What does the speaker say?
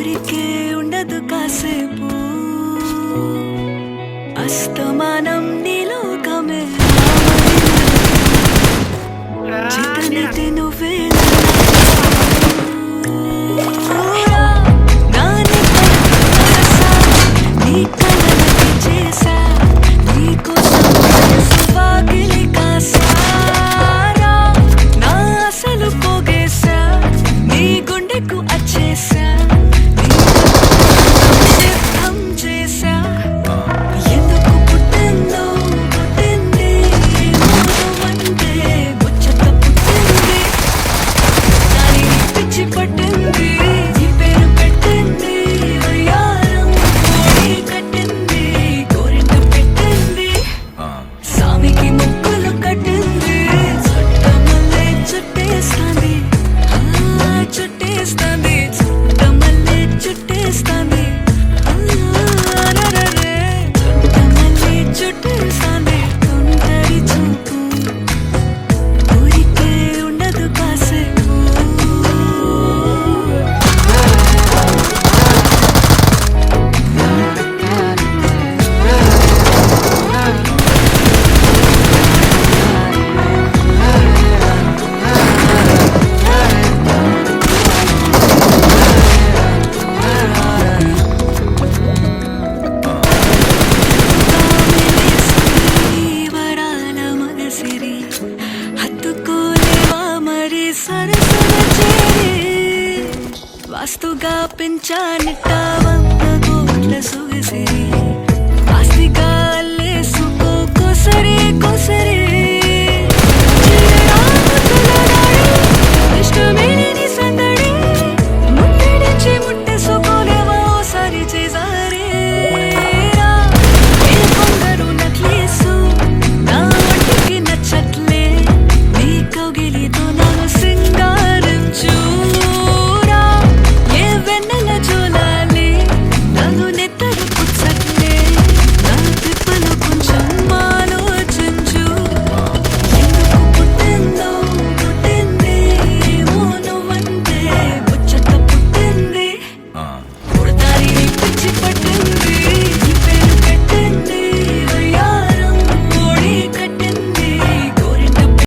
ఊరికే ఉండదు కాసేపు అస్తమానం నీలోకమే చితనైతే నువ్వే నీ కలలకి చేసా నీకోసం వాకిలి కాసారా నా అసలు పోగేసా నీ గుండెకు అచ్చేసా సిద్ధం చేసా ఎందుకు పుట్టిందో పుట్టింది అంటే ముచ్చట పుట్టింది కానీ పిచ్చి పట్టింది ఈ పేరు పెట్టింది వయ్యారం కోడి కట్టింది కోరింట పెట్టింది సామికి ముక్కులు కట్టింది చుట్టమల్లే చుట్టేస్తాంది చుట్టేస్తాంది చుట్టమల్లే చుట్టేస్తాంది చుట్టమల్లే చుట్టేస్తాంది తుంటరి చూపు ఊరికే ఉండదు కాసేపు వరాల మగసిరి హత్తుకోలేవా మరి సరసన చేరి వాస్తుగా పెంచానిట్ట 100 కోట్ల సొగసిరి ఆస్తిగా అల్లేసుకో కోసరి కోసరి